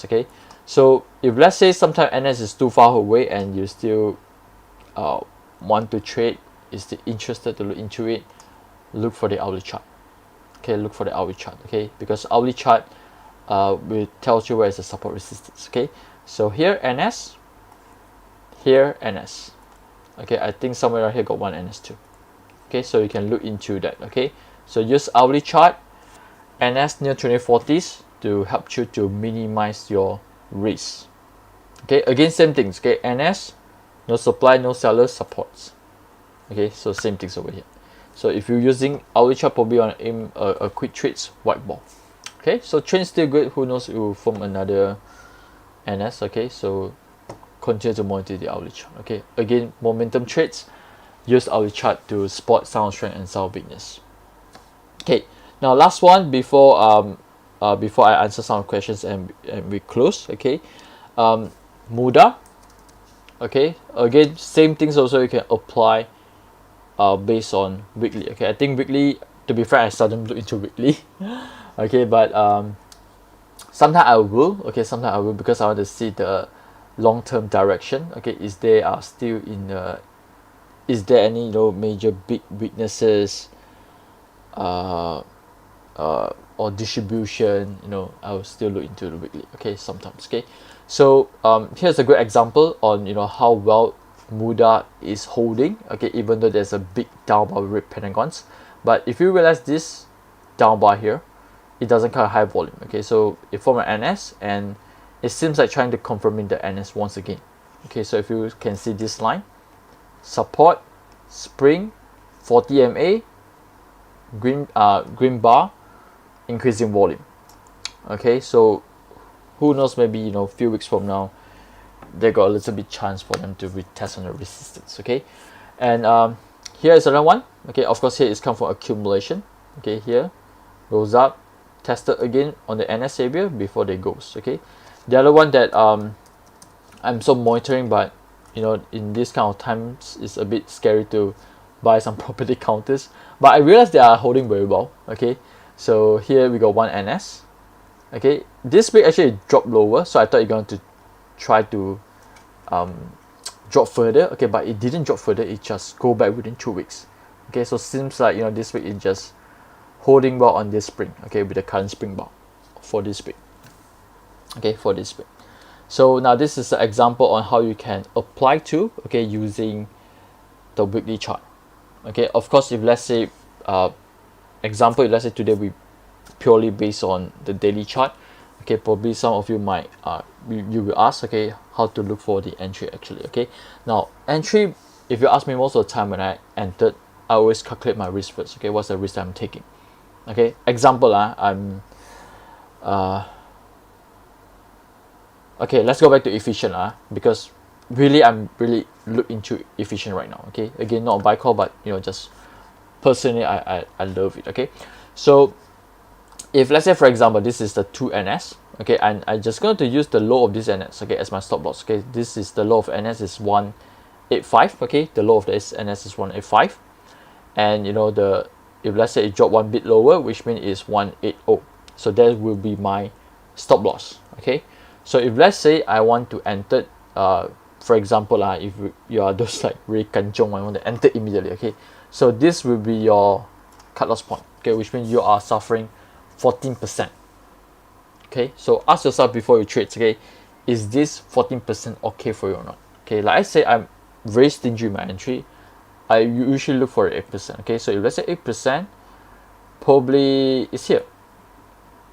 Okay, so if let's say sometimes NS is too far away and you still want to trade, is still interested to look into it, look for the hourly chart. Okay, look for the hourly chart. Okay, because hourly chart will tell you where is the support resistance. Okay, so here NS, here NS. Okay, I think somewhere around here got one NS too. Okay, so you can look into that. Okay, so use hourly chart, NS near 2040s to help you to minimize your risk. Okay, again same things. Okay, NS, no supply, no sellers, supports. Okay, so same things over here. So if you're using hourly chart, probably on aim a quick trades white ball. Okay, so trend still good. Who knows, it will form another NS. Okay, so continue to monitor the hourly chart. Okay, again momentum trades, use hourly chart to spot sound strength and sound weakness. Okay, now last one before I answer some questions and we close. Okay, Muda. Okay, again same things also you can apply based on weekly. Okay, I think weekly, to be fair, I seldom look into weekly. Okay, but Sometimes I will, okay, sometimes I will, because I want to see the long-term direction. Okay, is there are still in is there any, you know, major big weaknesses, uh, or distribution, you know, I will still look into the weekly. Okay, sometimes. Okay, so here's a good example on, you know, how well Muda is holding. Okay, even though there's a big down bar with red pentagons, but if you realize this down bar here, it doesn't cut high volume. Okay, so it formed an NS, and it seems like trying to confirming the NS once again. Okay, so if you can see this line, support, spring, 40 MA, green bar, increasing volume. Okay, so who knows, maybe, you know, a few weeks from now they got a little bit chance for them to retest on the resistance. Okay, and here is another one. Okay, of course here is come from accumulation. Okay, here goes up, tested again on the NS area before they goes. Okay, the other one that I'm so monitoring, but you know, in this kind of times it's a bit scary to buy some property counters, but I realized they are holding very well. Okay, so here we got one NS. Okay, this week actually dropped lower, so I thought you're going to try to drop further. Okay, but it didn't drop further, it just go back within 2 weeks. Okay, so seems like, you know, this week it just holding well on this spring. Okay, with the current spring bar for this week. Okay, for this week. So now this is an example on how you can apply to, okay, using the weekly chart. Okay, of course, if let's say example, if let's say today we purely based on the daily chart, okay, probably some of you might you will ask, okay, how to look for the entry actually. Okay, now entry, if you ask me, most of the time when I entered, I always calculate my risk first. Okay, what's the risk I'm taking? Okay, example, I'm okay, let's go back to efficient, because really I'm really look into efficient right now. Okay, again, not a buy call, but you know, just personally I love it. Okay, so if let's say for example this is the 2NS, okay, and I just going to use the low of this NS, okay, as my stop loss. Okay, this is the low of NS is 185. Okay, the low of this NS is 185, and you know, the if let's say it drop one bit lower, which means it's 180, so that will be my stop loss. Okay, so if let's say I want to enter, for example, if you are those like really kanchong, I want to enter immediately. Okay, so this will be your cut loss point. Okay, which means you are suffering 14%. Okay, so ask yourself before you trade. Okay, is this 14% okay for you or not? Okay, like I say, I'm very stingy in my entry. I usually look for 8%. Okay, so if let's say 8%, probably it's here.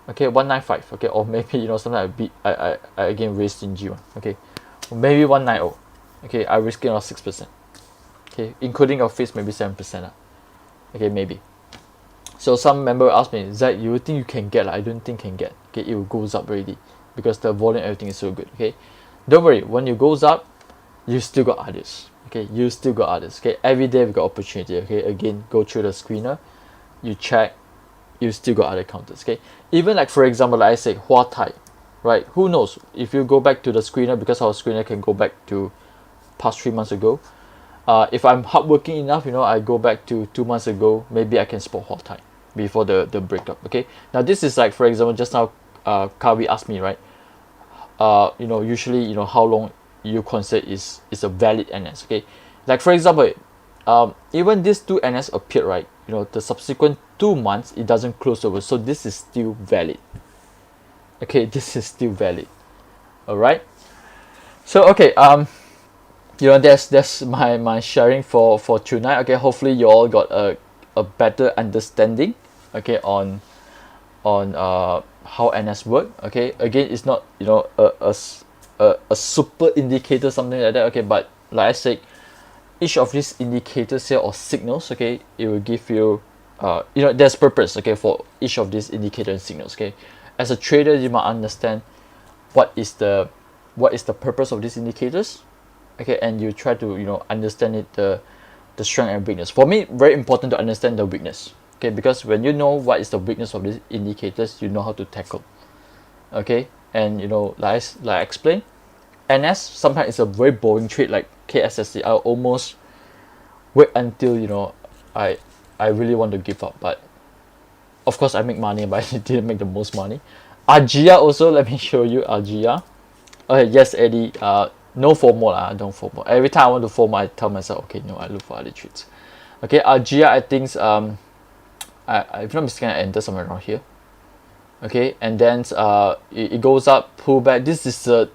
Okay, 195. Okay, or maybe, you know, sometimes I again very stingy one. Okay, maybe 190. Okay, I risk it on 6%. Okay, including your fees, maybe 7%. Okay, maybe. So some member asked me, Zach, you think you can get? I don't think can get. Okay, it goes up already because the volume, everything is so good. Okay, don't worry. When it goes up, you still got others. Okay, you still got others. Okay, every day we got opportunity. Okay, again, go through the screener, you check, you still got other counters. Okay, even like for example, like I say Hua Tai, right? Who knows if you go back to the screener, because our screener can go back to past 3 months ago. If I'm hardworking enough, you know, I go back to 2 months ago, maybe I can spot Hua Tai before the breakup. Okay, now this is like for example, just now Kavi asked me, right? You know, usually, you know, how long you consider is a valid NS. Okay, like for example, even this 2NS appeared, right? You know, the subsequent 2 months it doesn't close over, so this is still valid. Okay, this is still valid. All right, so okay, you know, that's my sharing for tonight. Okay, hopefully you all got a better understanding, okay, on how NS work. Okay, again, it's not, you know, a super indicator, something like that. Okay, but like I said, each of these indicators here or signals, okay, it will give you you know, there's purpose, okay, for each of these indicator and signals. Okay, as a trader, you might understand what is the purpose of these indicators. Okay, and you try to, you know, understand it, the strength and weakness. For me, very important to understand the weakness. Okay, because when you know what is the weakness of these indicators, you know how to tackle. Okay, and you know, like I explained, NS sometimes it's a very boring trade like KSSC. I'll almost wait until, you know, I really want to give up, but of course I make money, but I didn't make the most money. Argia also, let me show you Argia. Okay, yes, Eddie. No FOMO lah, don't FOMO. Every time I want to FOMO, I tell myself, okay, no, I look for other trades. Okay, Argia, I think if I'm mistaken, I enter somewhere around here. Okay, and then it goes up, pull back. This is the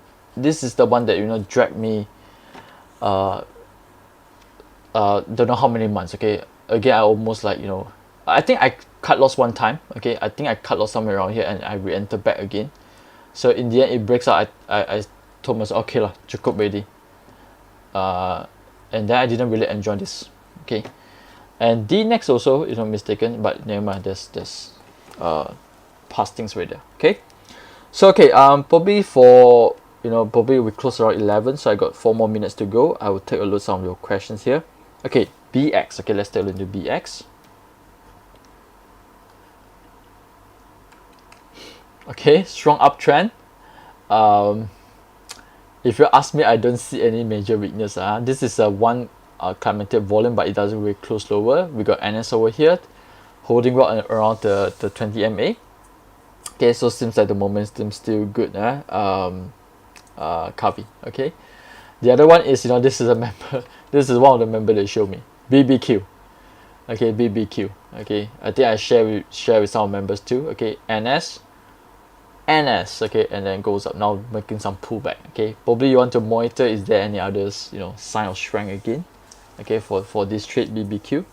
one that dragged me. Don't know how many months. Okay, again, I almost like I think I cut loss one time. Okay, I think I cut loss somewhere around here, and I re-enter back again. So in the end, it breaks out. I told myself, okay lah, cukup ready. And then I didn't really enjoy this. Okay, and D next also, if I'm mistaken, but never mind. There's past things right there. Okay, so okay, probably for probably we close around 11, so I got 4 more minutes to go. I will take a look at some of your questions here. Okay, BX. Okay, let's take a look into BX. Okay, strong uptrend. If you ask me, I don't see any major weakness. This is a one climatic volume, but it doesn't really close lower. We got NS over here, holding well around the 20 MA. Okay, so seems like the momentum still good. Kavi. Okay, the other one is this is a member. This is one of the member they showed me. BBQ. Okay, BBQ. Okay, I think I share with some members too. Okay, NS. Okay, and then goes up now, making some pullback. Okay, probably you want to monitor, is there any others sign of strength again, okay, for this trade BBQ.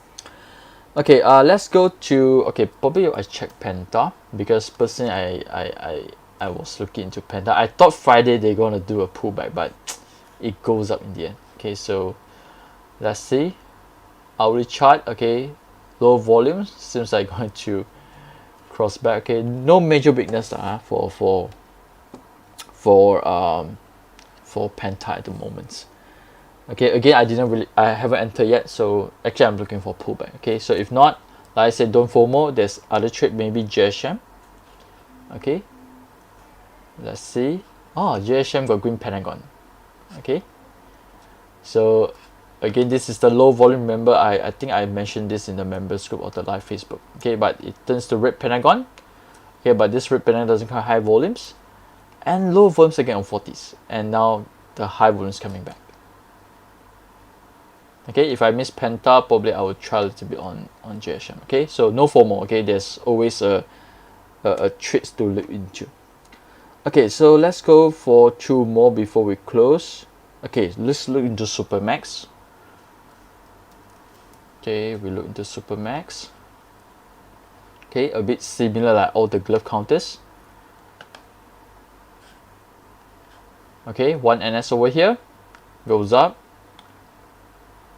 Okay, let's go to, okay, probably I check Penta, because personally I was looking into Penta. I thought Friday they're gonna do a pullback, but it goes up in the end. Okay, so let's see hourly chart. Okay, low volume, seems like going to cross back. Okay, no major weakness for Penta at the moment. Okay, again, I haven't entered yet, so actually I'm looking for pullback. Okay, so if not, like I said, don't FOMO. There's other trade, maybe JSM. Okay, let's see. Oh, JSM got green pentagon. Okay, so again, this is the low volume. Remember, I think I mentioned this in the members group of the live Facebook. Okay, but it turns to red pentagon. Okay, but this red pentagon doesn't have high volumes, and low volumes again on 40s, and now the high volumes coming back. Okay, if I miss Penta, probably I will try a little bit on JSM. Okay, so no FOMO. Okay, there's always a trades to look into. Okay, so let's go for 2 more before we close. Okay, let's look into Supermax. Okay, we look into Supermax. Okay, a bit similar like all the glove counters. Okay, one NS over here goes up.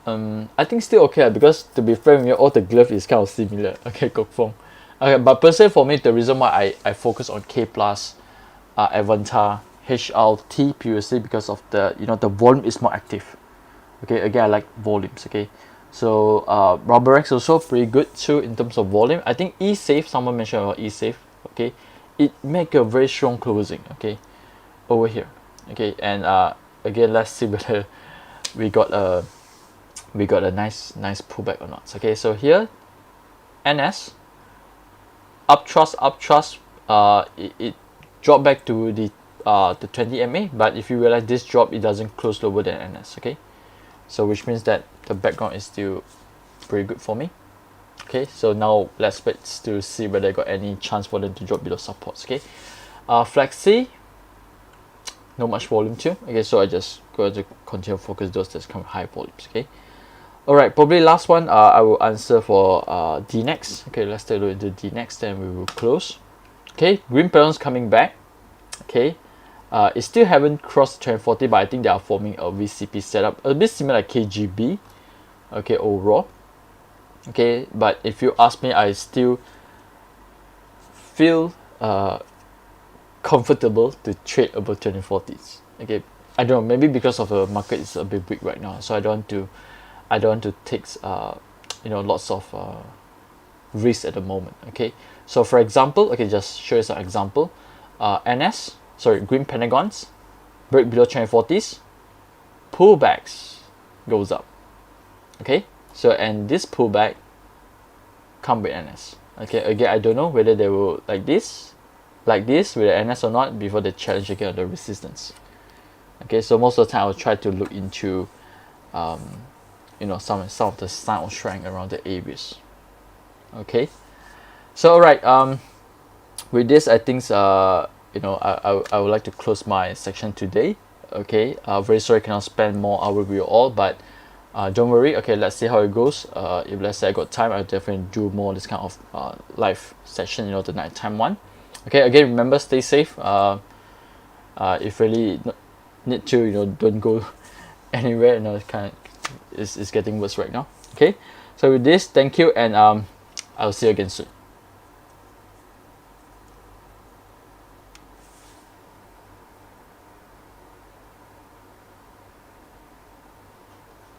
I think still okay, because to be fair with you, all the glove is kind of similar. Okay, Gokfong. Okay, but personally for me, the reason why I focus on K plus, Avantar, HLT previously, because of the the volume is more active. Okay, again, I like volumes. Okay, so Rubberex also pretty good too in terms of volume. I think E-Safe, someone mentioned about E-Safe. Okay, it make a very strong closing. Okay, over here. Okay, and again, let's see whether we got a nice pullback or not. Okay, so here NS up thrust, it dropped back to the 20 MA, but if you realize this drop, it doesn't close lower than NS. Okay, so which means that the background is still pretty good for me. Okay, so now let's wait to see whether I got any chance for them to drop below supports. Okay, Flexi, not much volume too. Okay, so I just going to continue focus those that's come high volumes. Okay, all right, probably last one I will answer for D next. Okay, let's take a look into D next, then we will close. Okay, green patterns coming back. Okay, it still haven't crossed trend 40, but I think they are forming a VCP setup, a bit similar like KGB. Okay, overall. Okay, but if you ask me, I still feel comfortable to trade above 2040s. Okay, I don't know, maybe because of the market is a bit weak right now, so I don't want to take lots of risk at the moment. Okay, so for example, okay, just show you some example. Green pentagons break below 2040s, pullbacks goes up. Okay, so and this pullback come with NS. Okay, again, I don't know whether they will like this like this with the NS or not before they challenge again on the resistance. Okay, so most of the time I'll try to look into some of the sign of strength around the areas. Okay, so alright, with this I think I would like to close my section today. Okay, very sorry I cannot spend more hour with you all, but don't worry. Okay, let's see how it goes. If let's say I got time, I'll definitely do more this kind of live session, the nighttime one. Okay, again, remember, stay safe. If really need to, don't go anywhere. It's kind of it's getting worse right now. Okay, so with this, thank you, and I'll see you again soon.